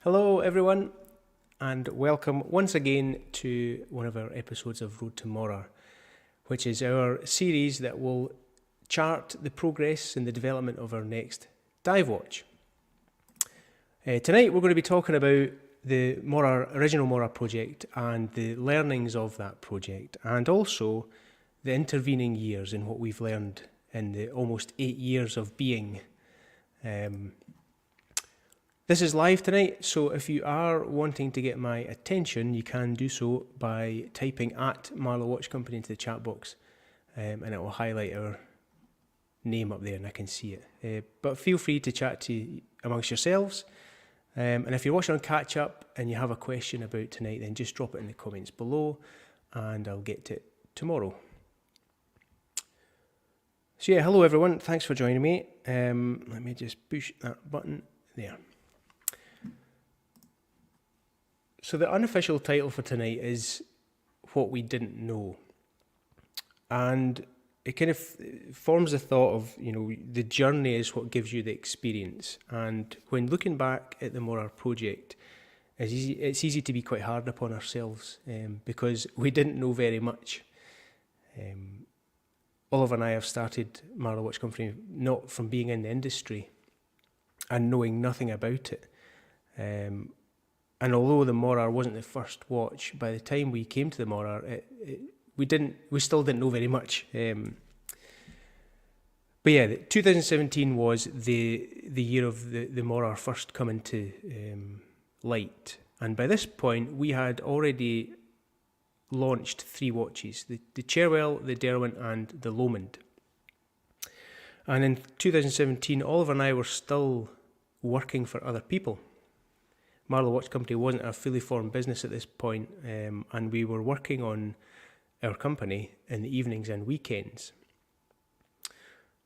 Hello everyone, and welcome once again to one of our episodes of Road to Morar, which is our series that will chart the progress and the development of our next dive watch. Tonight we're going to be talking about the original Morar project and the learnings of that project, and also the intervening years and what we've learned in the almost 8 years of being. This is live tonight, so if you are wanting to get my attention, you can do so by typing at Marlow Watch Company into the chat box, and it will highlight our name up there and I can see it. But feel free to chat amongst yourselves, and if you're watching on catch up and you have a question about tonight, then just drop it in the comments below and I'll get to it tomorrow. So yeah, hello everyone, thanks for joining me. Let me just push that button there. So the unofficial title for tonight is What We Didn't Know. And it kind of forms the thought of, the journey is what gives you the experience. And when looking back at the Morar project, it's easy to be quite hard upon ourselves because we didn't know very much. Oliver and I have started Marlow Watch Company not from being in the industry and knowing nothing about it. And although the Morar wasn't the first watch, by the time we came to the Morar, we still didn't know very much. But yeah, 2017 was the year of the Morar first coming to light. And by this point, we had already launched 3 watches, the Cherwell, the Derwent and the Lomond. And in 2017, Oliver and I were still working for other people. Marlow Watch Company wasn't a fully formed business at this point, and we were working on our company in the evenings and weekends.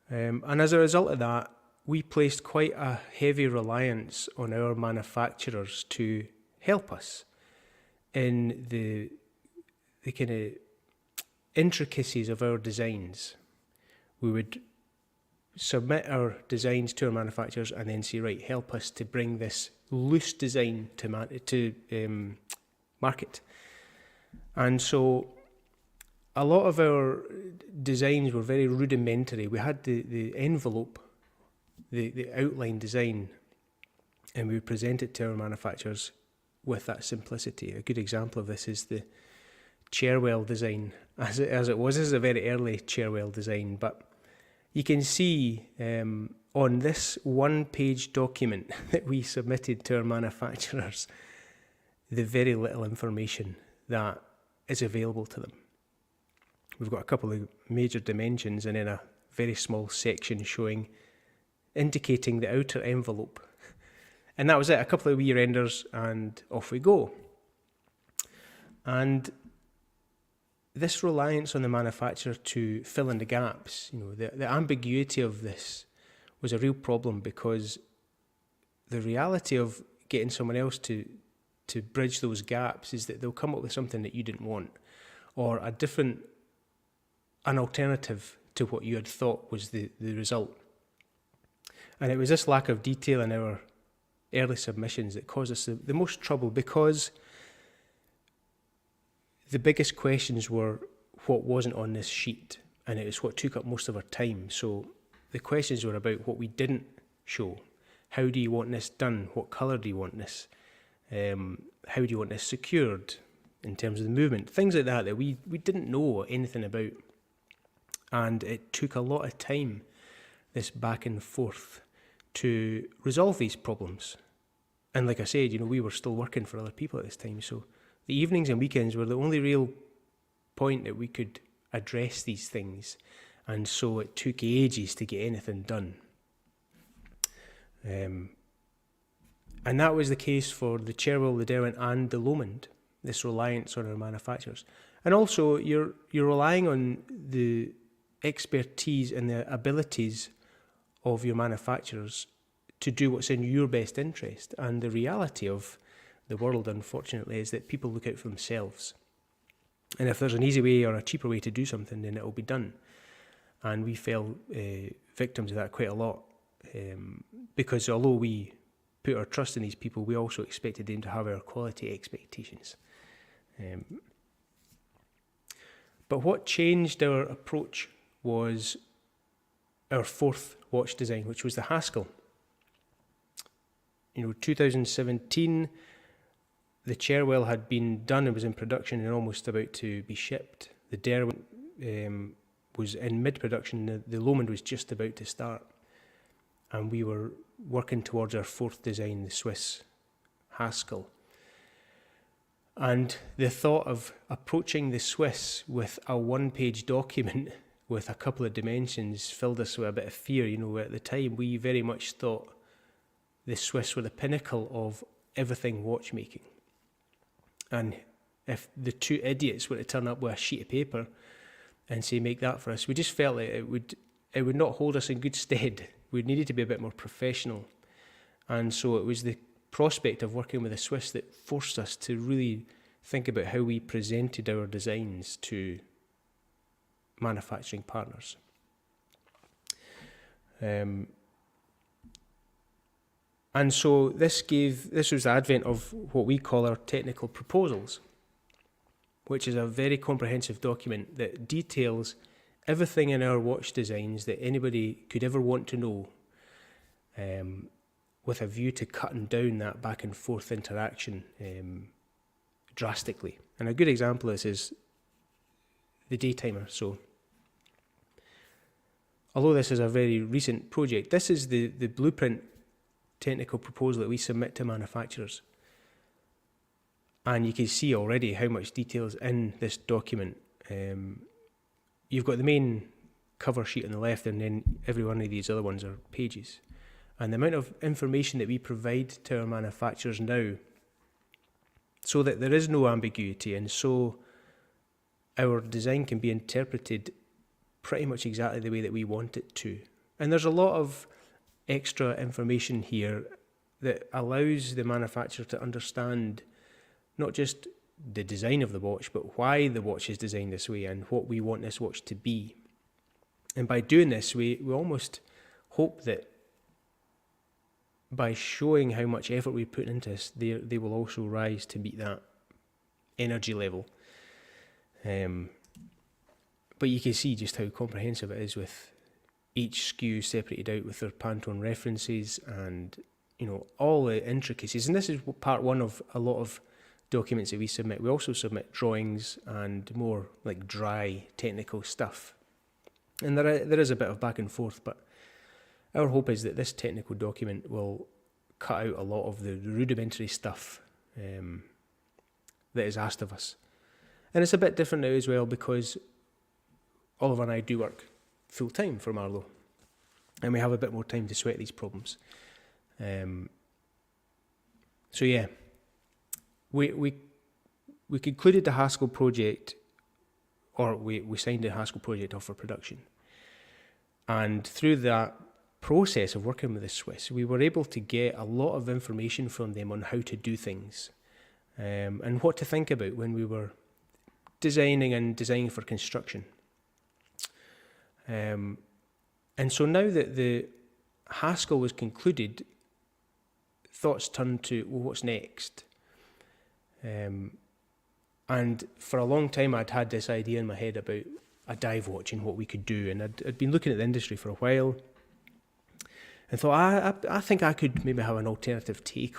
And as a result of that, we placed quite a heavy reliance on our manufacturers to help us in the kind of intricacies of our designs. We would submit our designs to our manufacturers and then say, right, help us to bring this loose design to market. And so a lot of our designs were very rudimentary. We had the envelope, the outline design, and we would present it to our manufacturers with that simplicity. A good example of this is the Cherwell design, as it was. This is a very early Cherwell design, but you can see on this one-page document that we submitted to our manufacturers the very little information that is available to them. We've got a couple of major dimensions and then a very small section indicating the outer envelope. And that was it, a couple of wee renders and off we go. And this reliance on the manufacturer to fill in the gaps, the ambiguity of this was a real problem, because the reality of getting someone else to bridge those gaps is that they'll come up with something that you didn't want, or an alternative to what you had thought was the result. And it was this lack of detail in our early submissions that caused us the most trouble, because the biggest questions were what wasn't on this sheet, and it was what took up most of our time. So the questions were about what we didn't show. How do you want this done? What colour do you want this? How do you want this secured in terms of the movement? Things like that we didn't know anything about. And it took a lot of time, this back and forth, to resolve these problems. And like I said, we were still working for other people at this time, so the evenings and weekends were the only real point that we could address these things, and so it took ages to get anything done. And that was the case for the Cherwell, the Derwent and the Lomond, this reliance on our manufacturers. And also you're relying on the expertise and the abilities of your manufacturers to do what's in your best interest. And the reality of the world, unfortunately, is that people look out for themselves. And if there's an easy way or a cheaper way to do something, then it'll be done. And we fell victim to that quite a lot, because although we put our trust in these people, we also expected them to have our quality expectations. But what changed our approach was our fourth watch design, which was the Haskell. 2017, the Cherwell had been done and was in production and almost about to be shipped. The Derwent was in mid-production, the Lomond was just about to start. And we were working towards our fourth design, the Swiss Haskell. And the thought of approaching the Swiss with a one-page document with a couple of dimensions filled us with a bit of fear. At the time, we very much thought the Swiss were the pinnacle of everything watchmaking. And if the two idiots were to turn up with a sheet of paper and say, make that for us, we just felt like it would not hold us in good stead. We needed to be a bit more professional. And so it was the prospect of working with the Swiss that forced us to really think about how we presented our designs to manufacturing partners. And so this was the advent of what we call our technical proposals, which is a very comprehensive document that details everything in our watch designs that anybody could ever want to know, with a view to cutting down that back and forth interaction drastically. And a good example of this is the daytimer. So, although this is a very recent project, this is the blueprint technical proposal that we submit to manufacturers. And you can see already how much detail is in this document. You've got the main cover sheet on the left, and then every one of these other ones are pages. And the amount of information that we provide to our manufacturers now, so that there is no ambiguity, and so our design can be interpreted pretty much exactly the way that we want it to. And there's a lot of extra information here that allows the manufacturer to understand not just the design of the watch, but why the watch is designed this way and what we want this watch to be. And by doing this, we almost hope that by showing how much effort we put into this, they will also rise to meet that energy level. But you can see just how comprehensive it is, with each SKU separated out with their Pantone references and all the intricacies. And this is part one of a lot of documents that we submit. We also submit drawings and more like dry technical stuff. And there is a bit of back and forth, but our hope is that this technical document will cut out a lot of the rudimentary stuff that is asked of us. And it's a bit different now as well, because Oliver and I do work full-time for Marlowe, and we have a bit more time to sweat these problems. So yeah, we concluded the Haskell project, or we signed the Haskell project off for production. And through that process of working with the Swiss, we were able to get a lot of information from them on how to do things, and what to think about when we were designing for construction. And so now that the Haskell was concluded, thoughts turned to, well, what's next? And for a long time I'd had this idea in my head about a dive watch and what we could do, and I'd been looking at the industry for a while and thought, I think I could maybe have an alternative take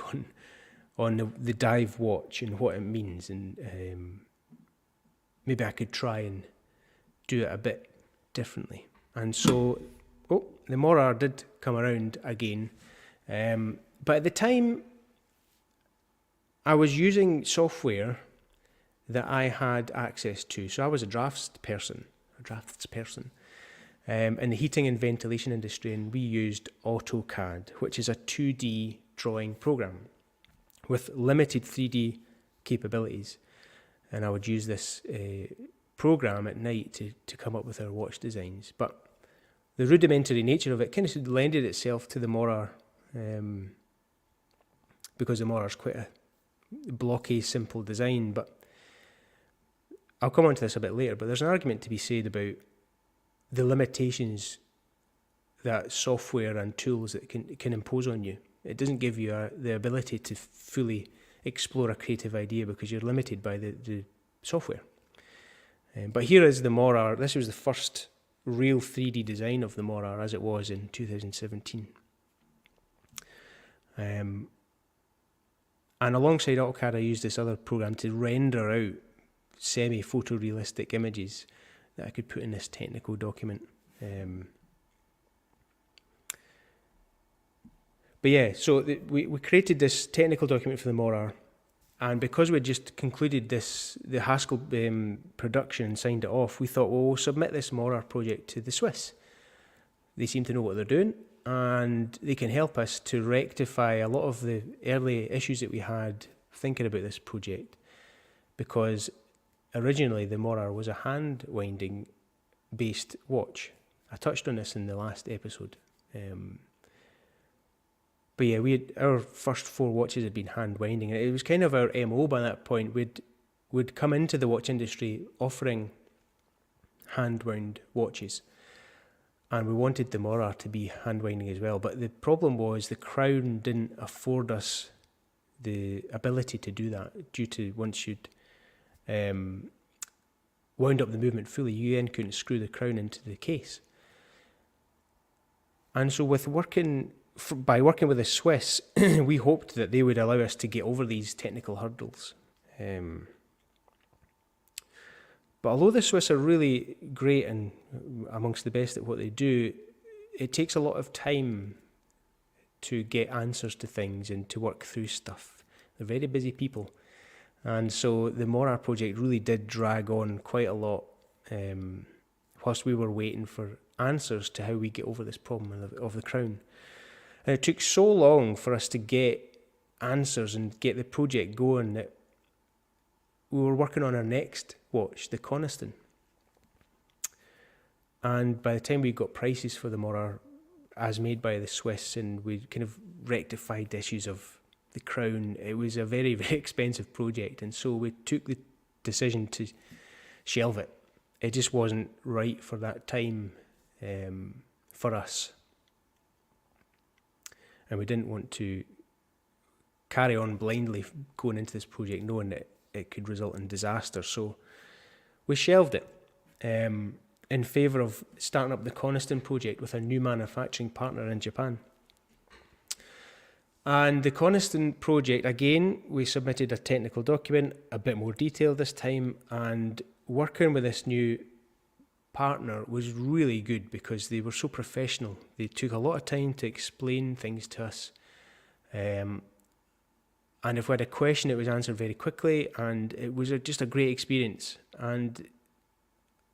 on the dive watch and what it means, and maybe I could try and do it a bit differently. And so, the Morar did come around again, but at the time I was using software that I had access to. So I was a draftsperson in the heating and ventilation industry, and we used AutoCAD, which is a 2D drawing program with limited 3D capabilities. And I would use this program at night to come up with our watch designs. But the rudimentary nature of it kind of lended itself to the Morar, because the Morar is quite a blocky, simple design. But I'll come on to this a bit later, but there's an argument to be said about the limitations that software and tools that can impose on you. It doesn't give you the ability to fully explore a creative idea because you're limited by the software. But here is the Morar. This was the first real 3D design of the Morar as it was in 2017. And alongside AutoCAD, I used this other program to render out semi-photorealistic images that I could put in this technical document. But yeah, so we created this technical document for the Morar, and because we'd just concluded the Haskell production and signed it off, we thought, well, we'll submit this Morar project to the Swiss. They seem to know what they're doing, and they can help us to rectify a lot of the early issues that we had thinking about this project, because originally the Morar was a hand-winding based watch. I touched on this in the last episode. But yeah, our first 4 watches had been hand winding, and it was kind of our MO by that point. We'd come into the watch industry offering hand wound watches, and we wanted the Morar to be hand winding as well. But the problem was the crown didn't afford us the ability to do that, due to once you'd wound up the movement fully, you then couldn't screw the crown into the case. And so by working with the Swiss, we hoped that they would allow us to get over these technical hurdles. But although the Swiss are really great and amongst the best at what they do, it takes a lot of time to get answers to things and to work through stuff. They're very busy people. And so the Morar project really did drag on quite a lot whilst we were waiting for answers to how we get over this problem of the crown. And it took so long for us to get answers and get the project going that we were working on our next watch, the Coniston. And by the time we got prices for the Morar as made by the Swiss, and we kind of rectified the issues of the crown, it was a very, very expensive project. And so we took the decision to shelve it. It just wasn't right for that time for us. And we didn't want to carry on blindly going into this project knowing that it could result in disaster. So we shelved it in favour of starting up the Coniston project with a new manufacturing partner in Japan. And the Coniston project, again, we submitted a technical document, a bit more detailed this time, and working with this new partner was really good because they were so professional. They took a lot of time to explain things to us, and if we had a question, it was answered very quickly, and it was just a great experience. And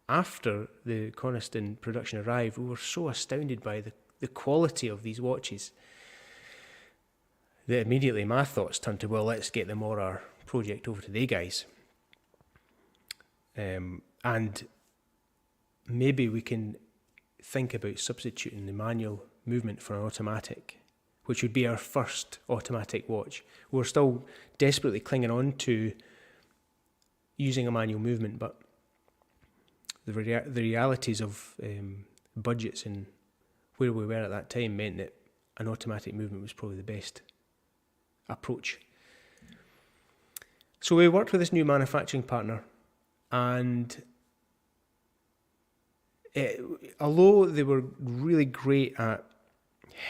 after the Coniston production arrived, we were so astounded by the quality of these watches that immediately my thoughts turned to, well, let's get the Morar project over to they guys. And maybe we can think about substituting the manual movement for an automatic, which would be our first automatic watch. We're still desperately clinging on to using a manual movement, but the realities of budgets and where we were at that time meant that an automatic movement was probably the best approach. So we worked with this new manufacturing partner, and although they were really great at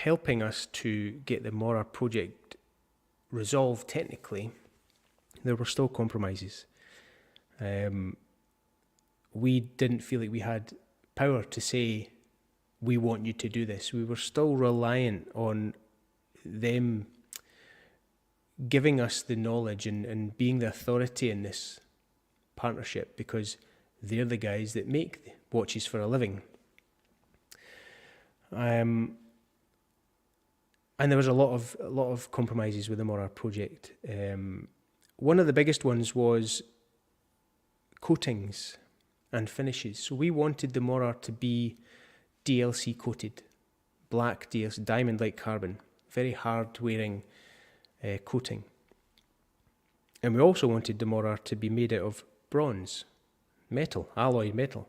helping us to get the Morar project resolved technically, there were still compromises. We didn't feel like we had power to say, we want you to do this. We were still reliant on them giving us the knowledge and being the authority in this partnership, because they're the guys that make the watches for a living. And there was a lot of compromises with the Morar project. One of the biggest ones was coatings and finishes. So we wanted the Morar to be DLC coated, black DLC, diamond-like carbon, very hard wearing coating. And we also wanted the Morar to be made out of bronze, metal, alloy metal.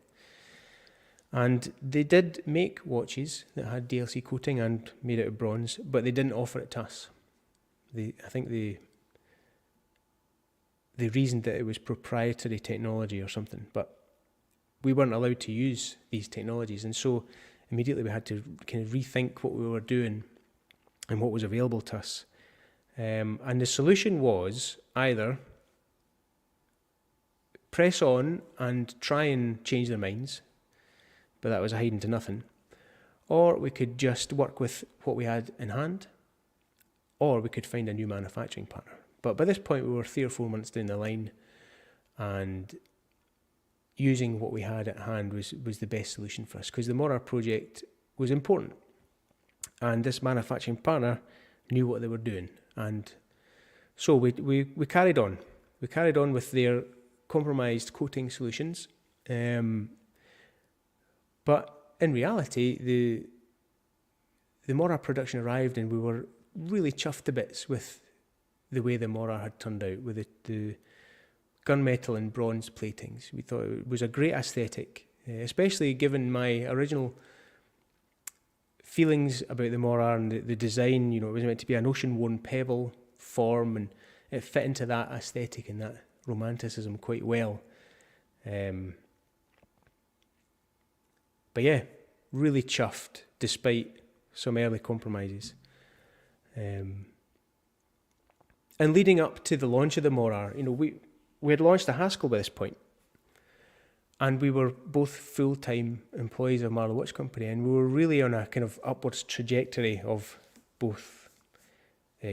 And they did make watches that had DLC coating and made out of bronze, but they didn't offer it to us. I think they reasoned that it was proprietary technology or something, but we weren't allowed to use these technologies. And so immediately we had to kind of rethink what we were doing and what was available to us. And the solution was either press on and try and change their minds, but that was a hiding to nothing. Or we could just work with what we had in hand, or we could find a new manufacturing partner. But by this point, we were 3 or 4 months down the line, and using what we had at hand was the best solution for us, because the Morar project was important. And this manufacturing partner knew what they were doing. And so we carried on. We carried on with their compromised coating solutions. But in reality, the Morar production arrived, and we were really chuffed to bits with the way the Morar had turned out, with the gunmetal and bronze platings. We thought it was a great aesthetic, especially given my original feelings about the Morar and the design. You know, it was meant to be an ocean-worn pebble form, and it fit into that aesthetic and that romanticism quite well. But yeah, really chuffed despite some early compromises. And leading up to the launch of the Morar, you know, we had launched the Haskell by this point, and we were both full-time employees of Marlowe Watch Company, and we were really on a kind of upwards trajectory of both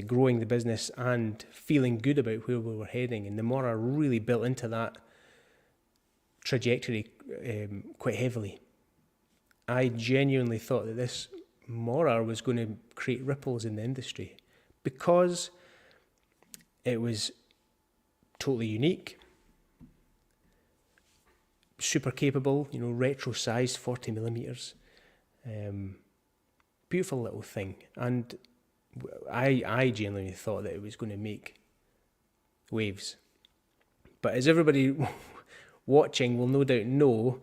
growing the business and feeling good about where we were heading. And the Morar really built into that trajectory quite heavily. I genuinely thought that this Morar was going to create ripples in the industry because it was totally unique, super capable, you know, retro sized 40 millimeters, beautiful little thing. And I genuinely thought that it was going to make waves. But as everybody watching will no doubt know,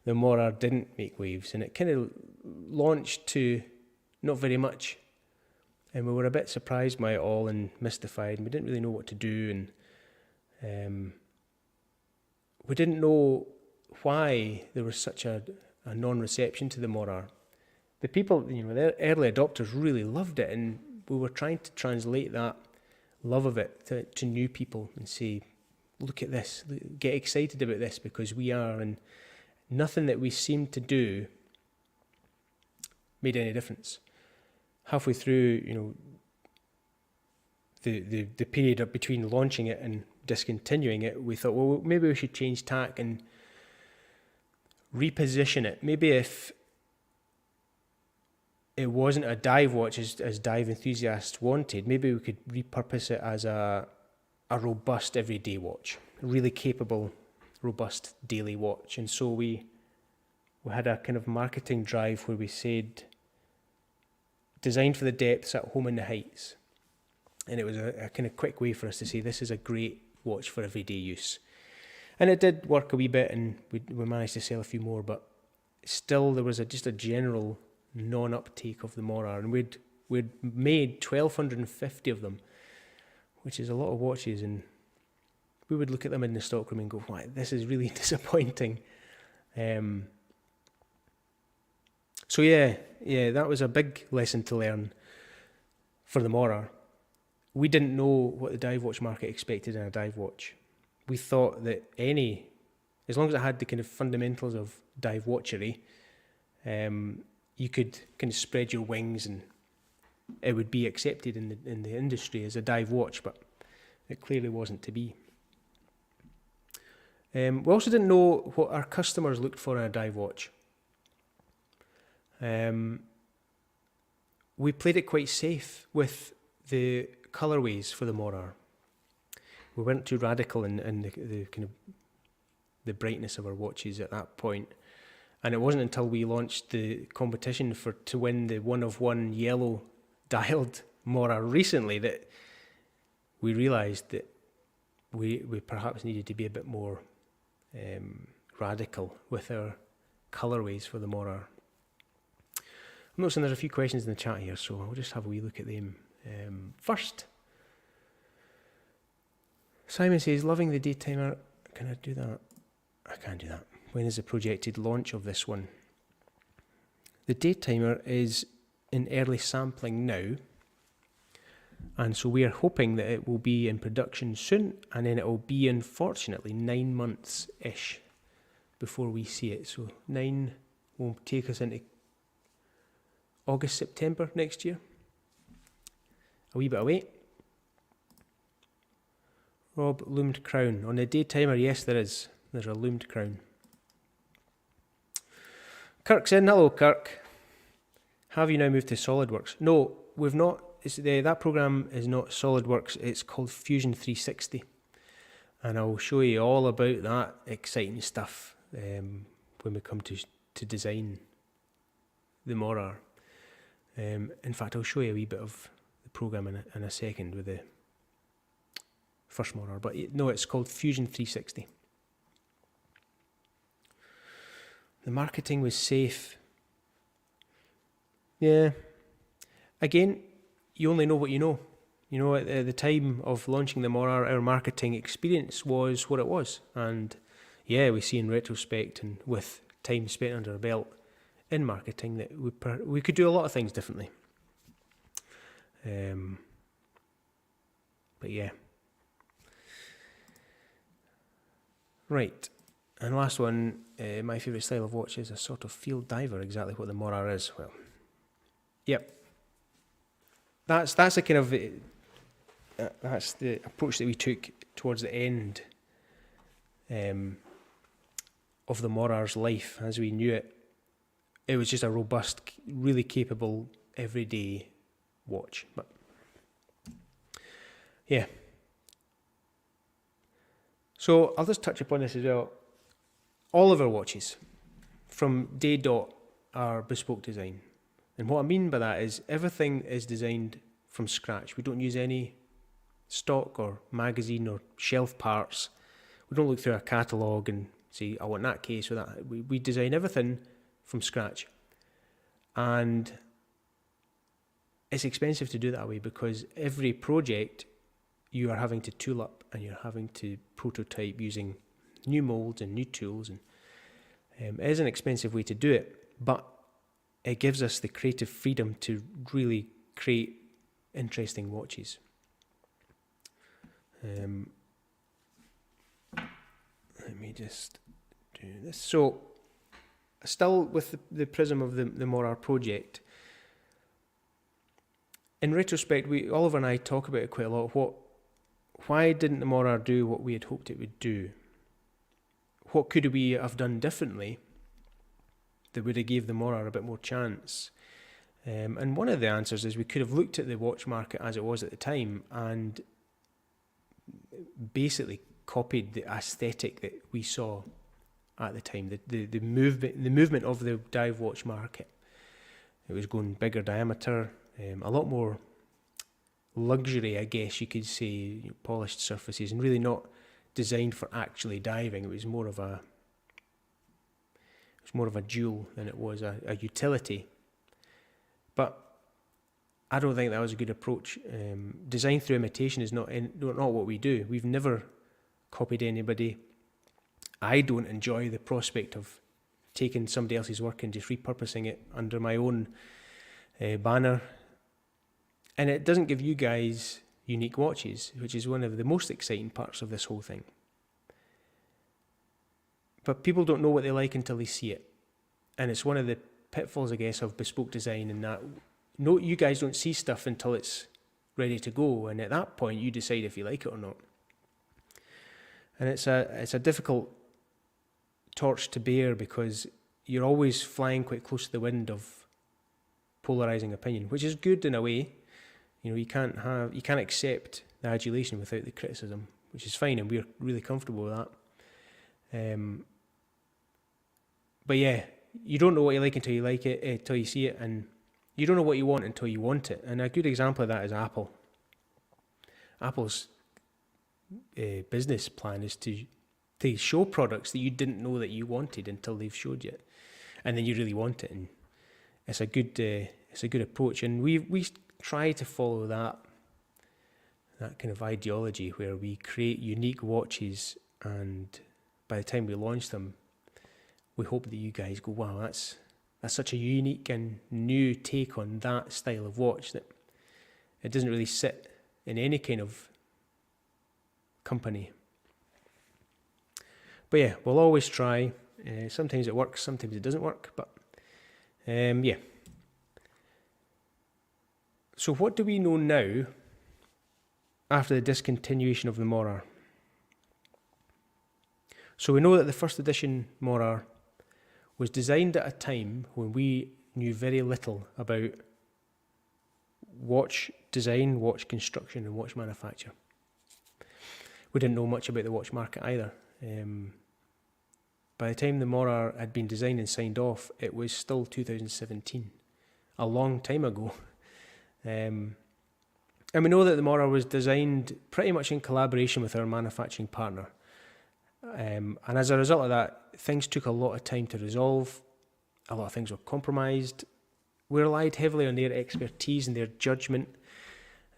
the Morar didn't make waves, and it kind of launched to not very much. And we were a bit surprised by it all and mystified, and we didn't really know what to do, and we didn't know why there was such a non-reception to the Morar. The people, you know, the early adopters really loved it, and we were trying to translate that love of it to new people and say, look at this, get excited about this because we are, and nothing that we seemed to do made any difference. Halfway through, you know, the period between launching it and discontinuing it, we thought, well, maybe we should change tack and reposition it. Maybe if it wasn't a dive watch as dive enthusiasts wanted, maybe we could repurpose it as a robust everyday watch, a really capable, robust daily watch. And so we had a kind of marketing drive where we said, designed for the depths, at home in the heights. And it was a kind of quick way for us to say, this is a great watch for everyday use. And it did work a wee bit, and we managed to sell a few more, but still there was just a general non-uptake of the Morar. And we'd made 1,250 of them, which is a lot of watches, and we would look at them in the stockroom and go, "Why, this is really disappointing." So yeah, that was a big lesson to learn for the Morar. We didn't know what the dive watch market expected in a dive watch. We thought that as long as it had the kind of fundamentals of dive watchery, you could kind of spread your wings and it would be accepted in the industry as a dive watch, but it clearly wasn't to be. We also didn't know what our customers looked for in a dive watch. We played it quite safe with the colourways for the Morar. We weren't too radical in the kind of the brightness of our watches at that point. And it wasn't until we launched the competition to win the one-of-one yellow dialed Morar recently that we realised that we perhaps needed to be a bit more radical with our colourways for the Morar. I'm noticing there's a few questions in the chat here, so I'll just have a wee look at them. First, Simon says, loving the daytimer. Can I do that? I can't do that. When is the projected launch of this one? The daytimer is in early sampling now, and so we are hoping that it will be in production soon, and then it will be, unfortunately, 9 months-ish before we see it. So 9 will take us into August, September next year. A wee bit away. Rob, loomed crown. On the daytimer, yes, there is. There's a loomed crown. Kirk's in. Hello, Kirk. Have you now moved to SolidWorks? No, we've not. That program is not SolidWorks. It's called Fusion 360. And I'll show you all about that exciting stuff when we come to design the Morar. In fact, I'll show you a wee bit of the program in a second with the first Morar. But no, it's called Fusion 360. The marketing was safe. Yeah. Again, you only know what you know. You know, at the time of launching the Morar, our marketing experience was what it was. And yeah, we see in retrospect and with time spent under our belt in marketing that we could do a lot of things differently. But yeah. Right. And last one, my favourite style of watch is a sort of field diver, exactly what the Morar is. Well, yep. That's the kind of that's the approach that we took towards the end of the Morar's life as we knew it. It was just a robust, really capable, everyday watch. But yeah. So I'll just touch upon this as well. All of our watches from day dot are bespoke design. And what I mean by that is everything is designed from scratch. We don't use any stock or magazine or shelf parts. We don't look through a catalogue and say, I want that case or that. We design everything from scratch. And it's expensive to do that way because every project you are having to tool up and you're having to prototype using new molds and new tools. And it is an expensive way to do it, but it gives us the creative freedom to really create interesting watches. Let me just do this. So, still with the prism of the Morar project, in retrospect, Oliver and I talk about it quite a lot. Why didn't the Morar do what we had hoped it would do? What could we have done differently that would have gave the Morar a bit more chance? And one of the answers is we could have looked at the watch market as it was at the time and basically copied the aesthetic that we saw at the time, the movement of the dive watch market. It was going bigger diameter, a lot more luxury, I guess you could say, polished surfaces, and really not designed for actually diving. It was more of a jewel than it was a utility. But I don't think that was a good approach. Design through imitation is not what we do. We've never copied anybody. I don't enjoy the prospect of taking somebody else's work and just repurposing it under my own banner. And it doesn't give you guys unique watches, which is one of the most exciting parts of this whole thing. But people don't know what they like until they see it. And it's one of the pitfalls, I guess, of bespoke design in that you guys don't see stuff until it's ready to go. And at that point, you decide if you like it or not. And it's a difficult torch to bear because you're always flying quite close to the wind of polarizing opinion, which is good in a way. You can't accept the adulation without the criticism, which is fine, and we're really comfortable with that. But yeah, you don't know what you like until you like it, until you see it, and you don't know what you want until you want it. And a good example of that is Apple. Apple's business plan is to show products that you didn't know that you wanted until they've showed you. and then you really want it, and it's a good approach. And we try to follow that kind of ideology where we create unique watches, and by the time we launch them, we hope that you guys go, wow, that's such a unique and new take on that style of watch that it doesn't really sit in any kind of company. But yeah, we'll always try. Sometimes it works, sometimes it doesn't work, but yeah. So what do we know now after the discontinuation of the Morar? So we know that the first edition Morar was designed at a time when we knew very little about watch design, watch construction and watch manufacture. We didn't know much about the watch market either. By the time the Morar had been designed and signed off, it was still 2017, a long time ago. And we know that the Morar was designed pretty much in collaboration with our manufacturing partner. And as a result of that, things took a lot of time to resolve. A lot of things were compromised. We relied heavily on their expertise and their judgment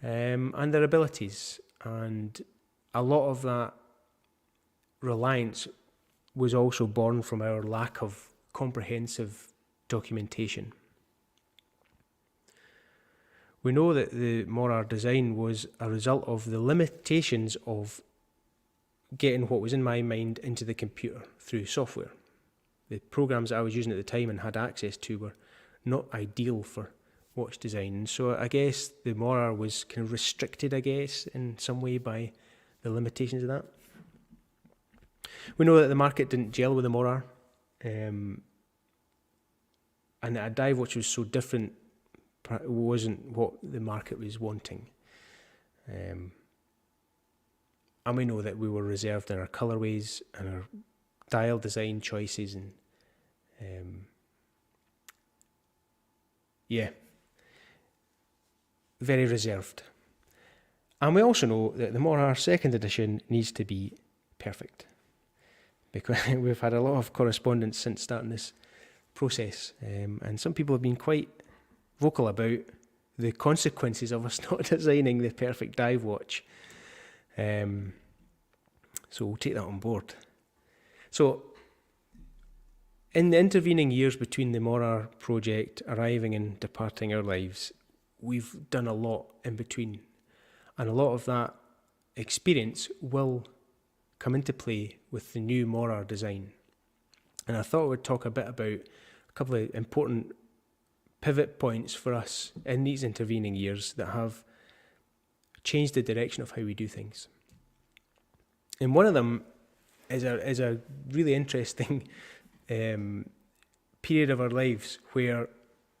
and their abilities. And a lot of that reliance was also born from our lack of comprehensive documentation. We know that the Morar design was a result of the limitations of getting what was in my mind into the computer through software. The programs I was using at the time and had access to were not ideal for watch design. And so I guess the Morar was kind of restricted, in some way by the limitations of that. We know that the market didn't gel with the Morar, and that a dive watch was so different wasn't what the market was wanting. And we know that we were reserved in our colourways and our dial design choices, and very reserved. And we also know that the Morar Second Edition needs to be perfect, because we've had a lot of correspondence since starting this process, and some people have been quite vocal about the consequences of us not designing the perfect dive watch. So we'll take that on board. So in the intervening years between the Morar project arriving and departing our lives, we've done a lot in between, and a lot of that experience will come into play with the new Morar design. And I thought I would talk a bit about a couple of important pivot points for us in these intervening years that have changed the direction of how we do things. And one of them is a really interesting period of our lives where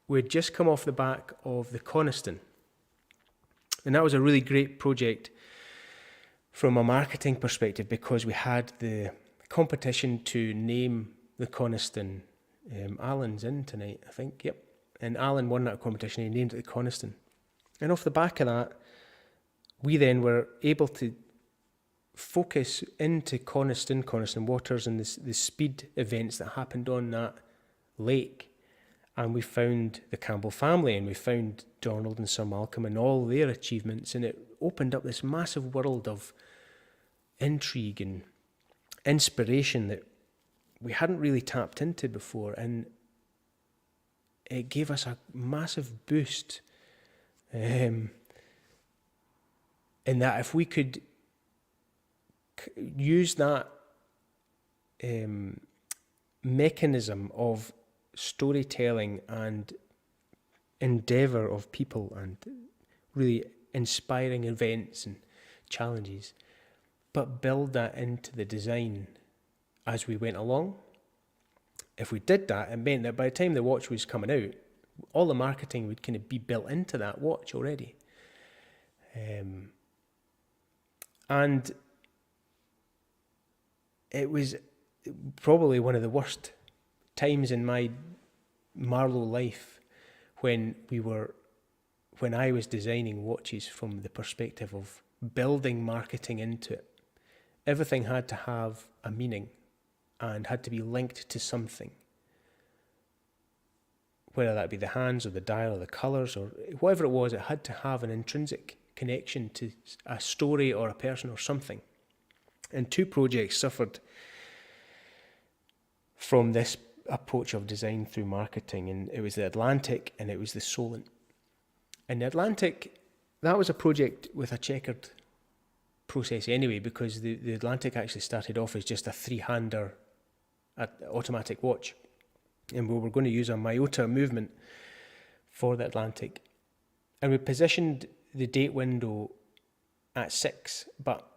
we'd just come off the back of the Coniston. And that was a really great project from a marketing perspective, because we had the competition to name the Coniston. Alan's in tonight, I think, yep. And Alan won that competition, he named it the Coniston. And off the back of that, we then were able to focus into Coniston Waters, and the speed events that happened on that lake. And we found the Campbell family, and we found Donald and Sir Malcolm and all their achievements, and it opened up this massive world of intrigue and inspiration that we hadn't really tapped into before, and it gave us a massive boost in that if we could use that mechanism of storytelling and endeavour of people and really inspiring events and challenges, but build that into the design as we went along. If we did that, it meant that by the time the watch was coming out, all the marketing would kind of be built into that watch already. And it was probably one of the worst times in my Marlowe life when I was designing watches from the perspective of building marketing into it. Everything had to have a meaning and had to be linked to something. whether that be the hands or the dial or the colours or whatever it was, it had to have an intrinsic connection to a story or a person or something. And 2 projects suffered from this approach of design through marketing, and it was the Atlantic and it was the Solent. And the Atlantic, that was a project with a checkered process anyway, because the Atlantic actually started off as just a 3-hander automatic watch. And we were going to use a Myota movement for the Atlantic. And we positioned the date window at 6, but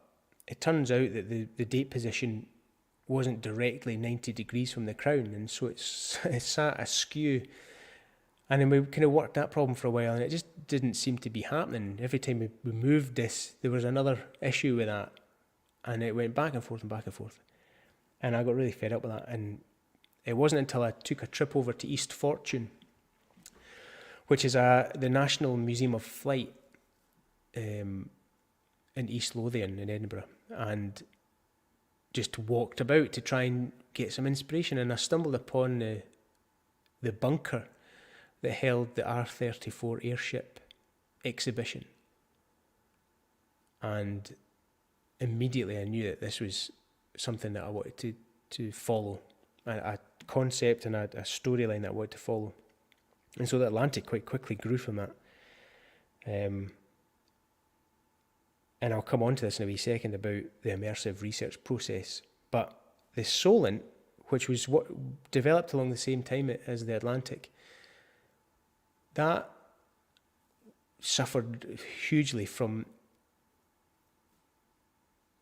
it turns out that the date position wasn't directly 90 degrees from the crown, and so it sat askew. And then we kind of worked that problem for a while, and it just didn't seem to be happening. Every time we moved this, there was another issue with that, and it went back and forth and back and forth. And I got really fed up with that, and it wasn't until I took a trip over to East Fortune, which is the National Museum of Flight in East Lothian in Edinburgh, and just walked about to try and get some inspiration, and I stumbled upon the bunker that held the R-34 airship exhibition. And immediately I knew that this was something that I wanted to follow, a concept and a storyline that I wanted to follow. And so the Atlantic quite quickly grew from that. And I'll come on to this in a wee second about the immersive research process. But the Solent, which was what developed along the same time as the Atlantic, that suffered hugely from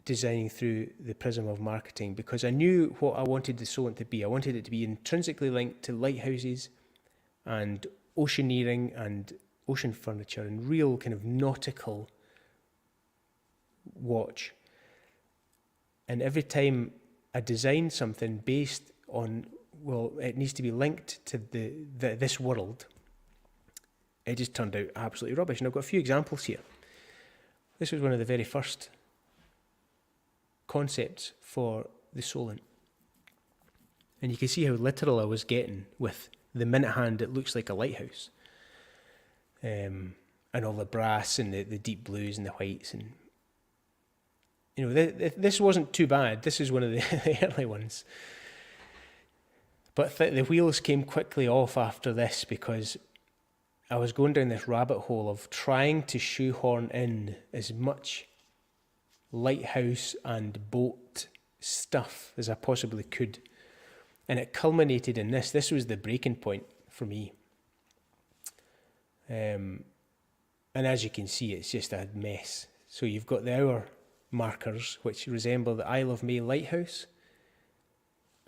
designing through the prism of marketing, because I knew what I wanted the Solent to be. I wanted it to be intrinsically linked to lighthouses and oceaneering and ocean furniture and real kind of nautical watch. And every time I designed something based on, well, it needs to be linked to this world, it just turned out absolutely rubbish. And I've got a few examples here. This was one of the very first concepts for the Solent. And you can see how literal I was getting with the minute hand. It looks like a lighthouse. And all the brass and the deep blues and the whites. And you know, this wasn't too bad. This is one of the early ones. But the wheels came quickly off after this, because I was going down this rabbit hole of trying to shoehorn in as much lighthouse and boat stuff as I possibly could. And it culminated in this. This was the breaking point for me. And as you can see, it's just a mess. So you've got the hour markers, which resemble the Isle of May lighthouse.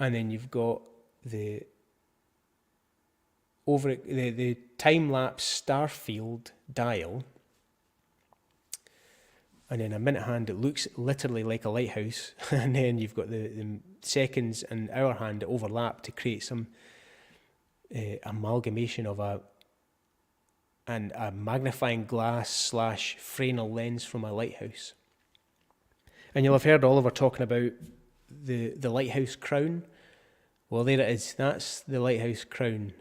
And then you've got the time-lapse Starfield dial, and then a minute hand, it looks literally like a lighthouse, and then you've got the seconds and hour hand that overlap to create some amalgamation of a magnifying glass / Fresnel lens from a lighthouse. And you'll have heard Oliver talking about the lighthouse crown. Well, there it is. That's the lighthouse crown.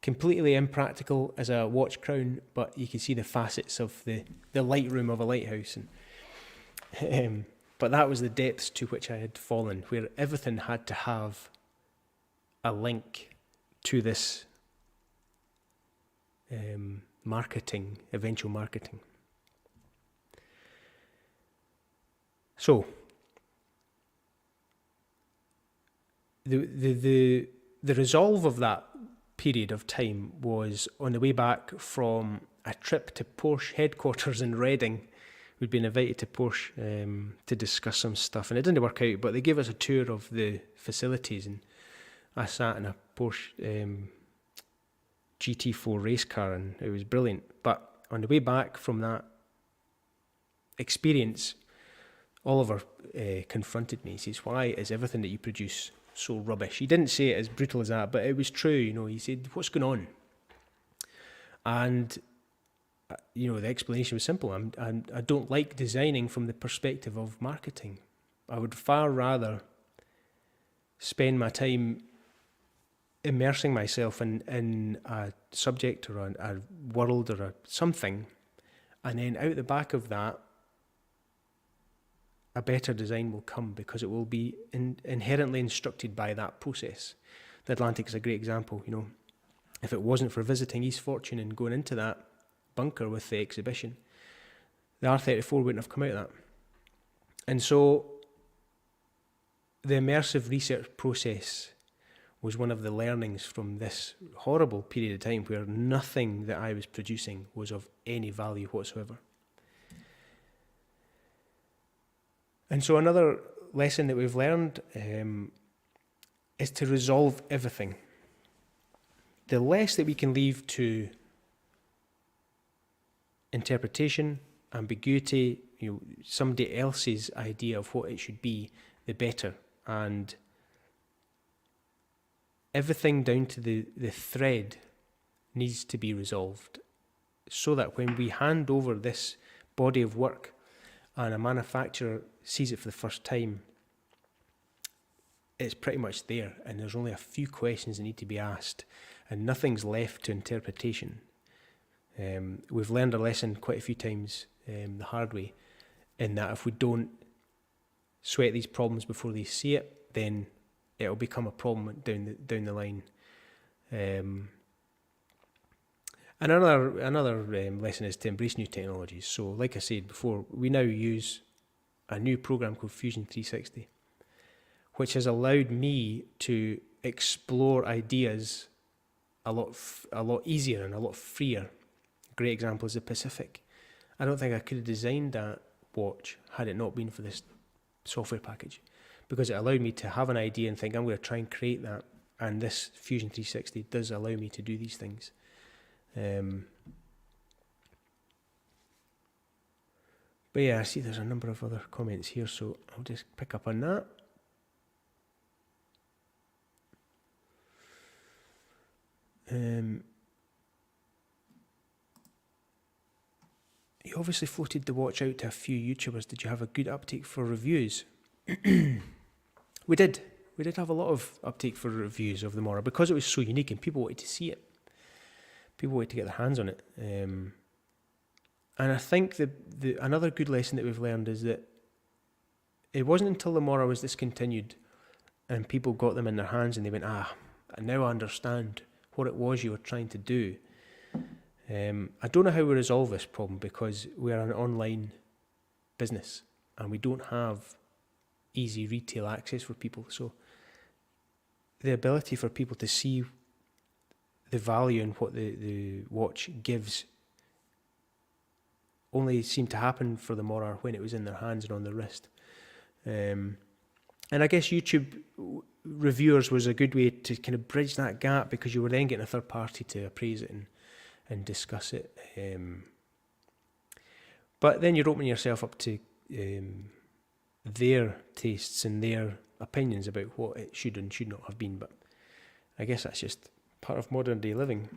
Completely impractical as a watch crown, but you can see the facets of the light room of a lighthouse. And, but that was the depths to which I had fallen, where everything had to have a link to this eventual marketing. So, the resolve of that period of time was on the way back from a trip to Porsche headquarters in Reading. We'd been invited to Porsche to discuss some stuff, and it didn't work out, but they gave us a tour of the facilities, and I sat in a Porsche GT4 race car, and it was brilliant. But on the way back from that experience, Oliver confronted me. He says, "Why is everything that you produce so rubbish?" He didn't say it as brutal as that, but it was true. You know, he said, "What's going on?" And you know, the explanation was simple. I don't like designing from the perspective of marketing. I would far rather spend my time immersing myself in a subject or a world or something, and then out the back of that, a better design will come because it will be inherently instructed by that process. The Atlantic is a great example. If it wasn't for visiting East Fortune and going into that bunker with the exhibition, the R34 wouldn't have come out of that. And so the immersive research process was one of the learnings from this horrible period of time where nothing that I was producing was of any value whatsoever. And so another lesson that we've learned is to resolve everything. The less that we can leave to interpretation, ambiguity, somebody else's idea of what it should be, the better. And everything down to the thread needs to be resolved so that when we hand over this body of work and a manufacturer sees it for the first time, it's pretty much there, and there's only a few questions that need to be asked, and nothing's left to interpretation. We've learned a lesson quite a few times the hard way, in that if we don't sweat these problems before they see it, then it'll become a problem down the line. And another lesson is to embrace new technologies. So, like I said before, we now use a new program called Fusion 360, which has allowed me to explore ideas a lot easier and a lot freer. A great example is the Pacific. I don't think I could have designed that watch had it not been for this software package, because it allowed me to have an idea and think, I'm going to try and create that, and this Fusion 360 does allow me to do these things. But yeah, I see there's a number of other comments here, so I'll just pick up on that. You obviously floated the watch out to a few YouTubers. Did you have a good uptake for reviews? We did. We did have a lot of uptake for reviews of the Morar because it was so unique and people wanted to see it. People wanted to get their hands on it. And I think another good lesson that we've learned is that it wasn't until the Morar was discontinued and people got them in their hands and they went, now I understand what it was you were trying to do. I don't know how we resolve this problem because we're an online business and we don't have easy retail access for people. So the ability for people to see the value in what the watch gives only seemed to happen for the Morar when it was in their hands and on their wrist. And I guess YouTube reviewers was a good way to kind of bridge that gap because you were then getting a third party to appraise it and discuss it. But then you're opening yourself up to their tastes and their opinions about what it should and should not have been. But I guess that's just part of modern day living.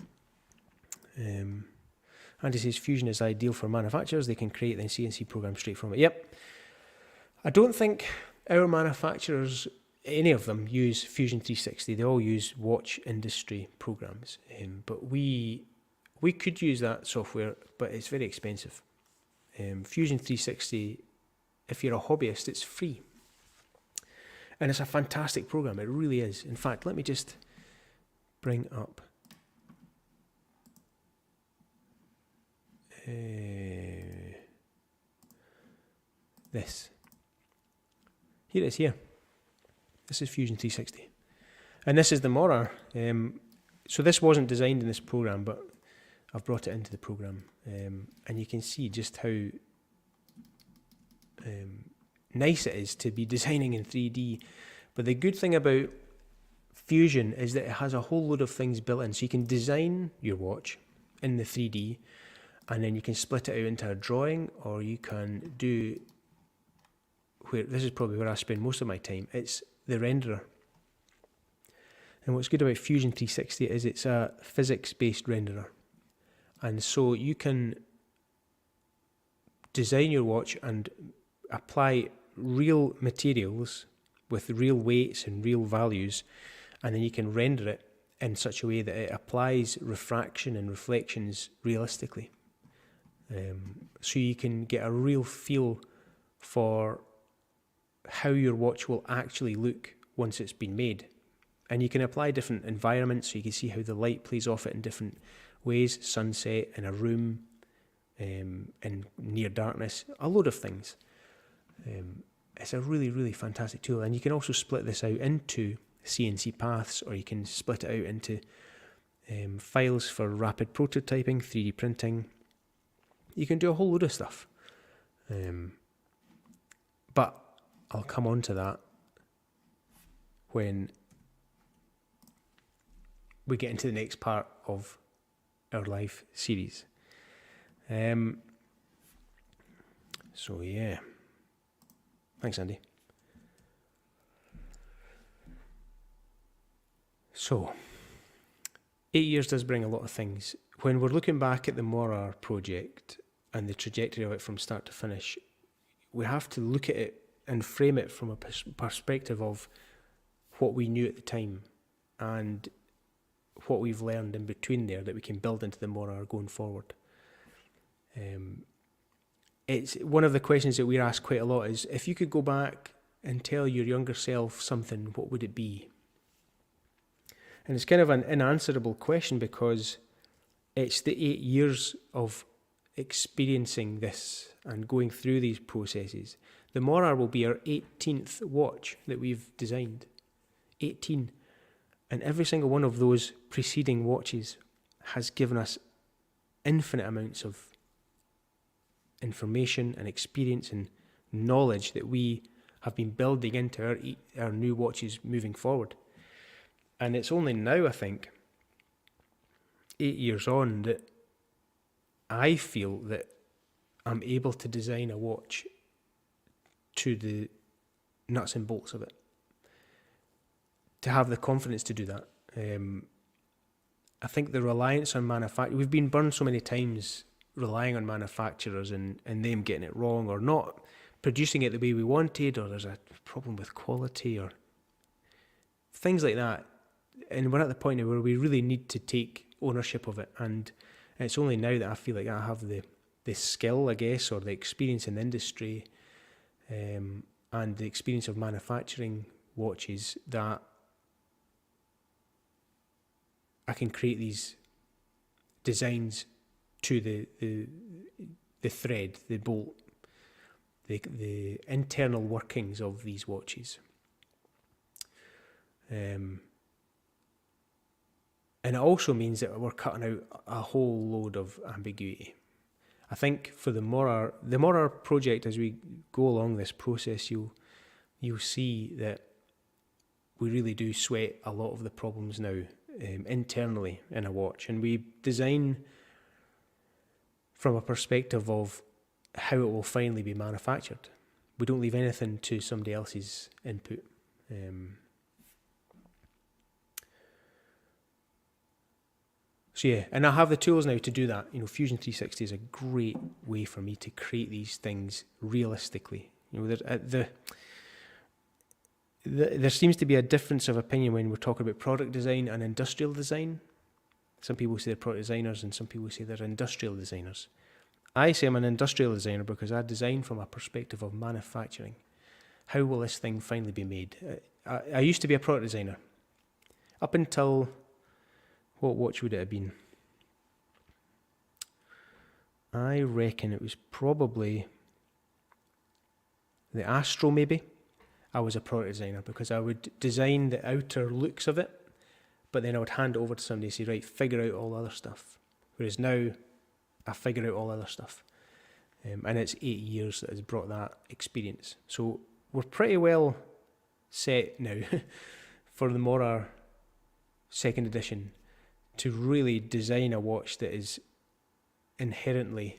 Andy says Fusion is ideal for manufacturers. They can create the CNC program straight from it. Yep. I don't think our manufacturers, any of them, use Fusion 360. They all use watch industry programs. But we could use that software, but it's very expensive. Fusion 360, if you're a hobbyist, it's free. And it's a fantastic program. It really is. In fact, let me just bring up this. Here it is here. This is Fusion 360. And this is the Morar. So this wasn't designed in this program, but I've brought it into the program. And you can see just how nice it is to be designing in 3D. But the good thing about Fusion is that it has a whole load of things built in. So you can design your watch in the 3D, and then you can split it out into a drawing, or you can do, this is probably where I spend most of my time, it's the renderer. And what's good about Fusion 360 is it's a physics-based renderer. And so you can design your watch and apply real materials with real weights and real values, and then you can render it in such a way that it applies refraction and reflections realistically. So you can get a real feel for how your watch will actually look once it's been made. And you can apply different environments, so you can see how the light plays off it in different ways, sunset, in a room, in near darkness, a load of things. It's a really, really fantastic tool. And you can also split this out into CNC paths, or you can split it out into files for rapid prototyping, 3D printing. You can do a whole load of stuff. But I'll come on to that when we get into the next part of our live series. So yeah, thanks Andy. So 8 years does bring a lot of things. When we're looking back at the Morar project and the trajectory of it from start to finish, we have to look at it and frame it from a perspective of what we knew at the time and what we've learned in between there that we can build into the Morar going forward. It's one of the questions that we ask quite a lot is, if you could go back and tell your younger self something, what would it be? And it's kind of an unanswerable question, because it's the 8 years of experiencing this and going through these processes. The Morar will be our 18th watch that we've designed. 18. And every single one of those preceding watches has given us infinite amounts of information and experience and knowledge that we have been building into our new watches moving forward. And it's only now, I think, 8 years on, that I feel that I'm able to design a watch to the nuts and bolts of it. To have the confidence to do that. I think the reliance on manufacturers, we've been burned so many times relying on manufacturers and them getting it wrong, or not producing it the way we wanted, or there's a problem with quality, or things like that. And we're at the point now where we really need to take ownership of it. And it's only now that I feel like I have the skill, I guess, or the experience in the industry, and the experience of manufacturing watches, that I can create these designs to the thread, the bolt, the internal workings of these watches. And it also means that we're cutting out a whole load of ambiguity. I think for the Morar project, as we go along this process, you'll see that we really do sweat a lot of the problems now internally in a watch, and we design from a perspective of how it will finally be manufactured. We don't leave anything to somebody else's input. So yeah, and I have the tools now to do that. Fusion 360 is a great way for me to create these things realistically. There seems to be a difference of opinion when we're talking about product design and industrial design. Some people say they're product designers and some people say they're industrial designers. I say I'm an industrial designer because I design from a perspective of manufacturing. How will this thing finally be made? I used to be a product designer. Up until, what watch would it have been? I reckon it was probably the Astro, maybe. I was a product designer because I would design the outer looks of it, but then I would hand it over to somebody and say, right, figure out all the other stuff. Whereas now, I figure out all the other stuff. And it's 8 years that has brought that experience. So we're pretty well set now for the Morar Second Edition to really design a watch that is inherently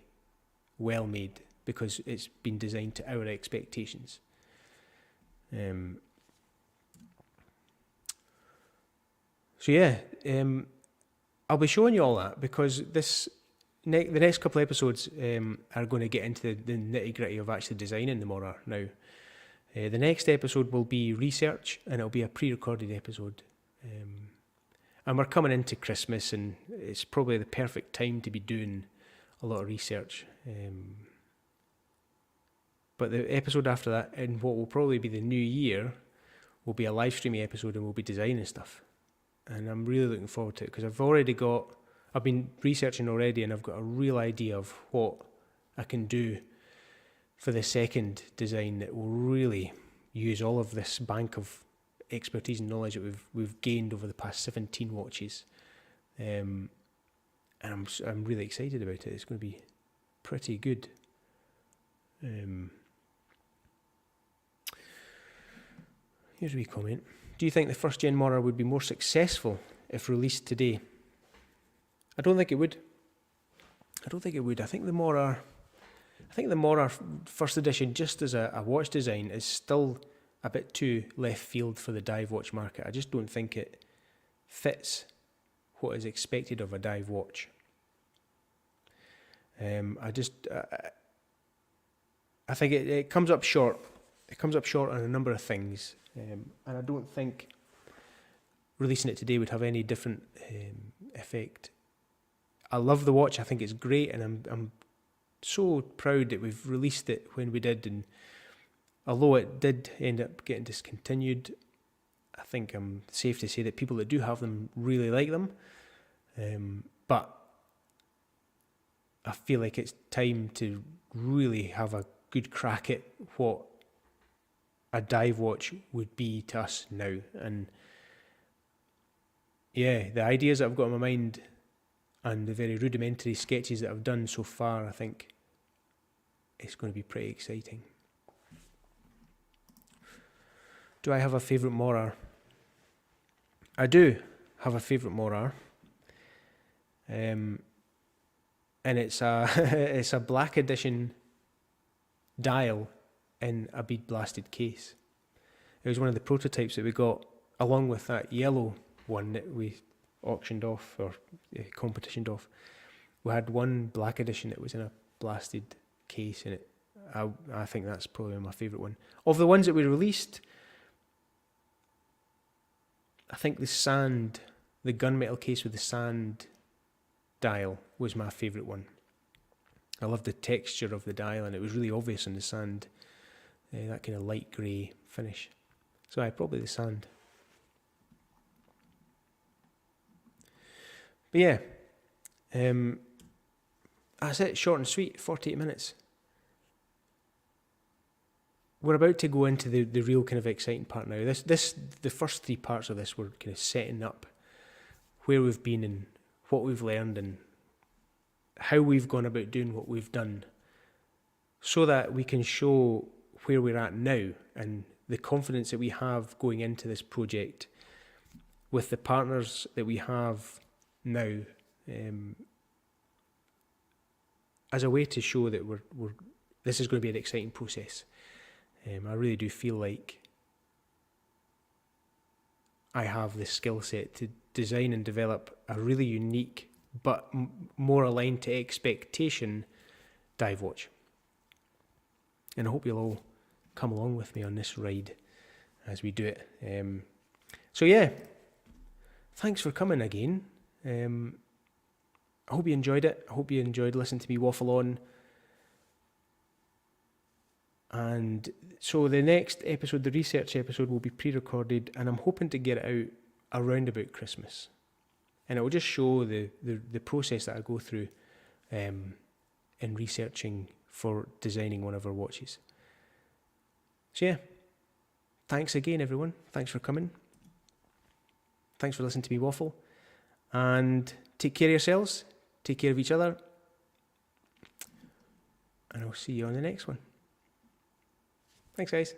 well made because it's been designed to our expectations. So yeah, I'll be showing you all that because the next couple of episodes are going to get into the nitty-gritty of actually designing the Morar now. The next episode will be research, and it'll be a pre-recorded episode. And we're coming into Christmas, and it's probably the perfect time to be doing a lot of research. But the episode after that, in what will probably be the new year, will be a live streaming episode, and we'll be designing stuff. And I'm really looking forward to it, because I've been researching already, and I've got a real idea of what I can do for the second design that will really use all of this bank of expertise and knowledge that we've gained over the past 17 watches. And I'm really excited about it. It's going to be pretty good. Here's a wee comment. Do you think the first gen Morar would be more successful if released today? I don't think it would. I think the Morar First Edition, just as a watch design, is still a bit too left field for the dive watch market. I just don't think it fits what is expected of a dive watch. I think it comes up short. It comes up short on a number of things, and I don't think releasing it today would have any different effect. I love the watch. I think it's great, and I'm so proud that we've released it when we did. And although it did end up getting discontinued, I think I'm safe to say that people that do have them really like them. But I feel like it's time to really have a good crack at what a dive watch would be to us now. And yeah, the ideas that I've got in my mind and the very rudimentary sketches that I've done so far, I think it's going to be pretty exciting. Do I have a favourite Morar? I do have a favourite Morar. And it's a black edition dial in a bead blasted case. It was one of the prototypes that we got along with that yellow one that we auctioned off or competitioned off. We had one black edition that was in a blasted case, and I think that's probably my favourite one. Of the ones that we released, I think the gunmetal case with the sand dial was my favourite one. I loved the texture of the dial, and it was really obvious in the sand, that kind of light grey finish. So probably the sand. But yeah, that's it, short and sweet, 48 minutes. We're about to go into the real kind of exciting part now. The first three parts of this were kind of setting up where we've been and what we've learned and how we've gone about doing what we've done, so that we can show where we're at now and the confidence that we have going into this project with the partners that we have now, as a way to show that this is going to be an exciting process. I really do feel like I have the skill set to design and develop a really unique but more aligned to expectation dive watch. And I hope you'll all come along with me on this ride as we do it. So yeah, thanks for coming again. I hope you enjoyed it. I hope you enjoyed listening to me waffle on. And so the next episode, the research episode, will be pre-recorded, and I'm hoping to get it out around about Christmas. And it will just show the process that I go through in researching for designing one of our watches. So yeah, thanks again, everyone. Thanks for coming. Thanks for listening to me waffle. And take care of yourselves. Take care of each other. And I'll see you on the next one. Thanks, guys.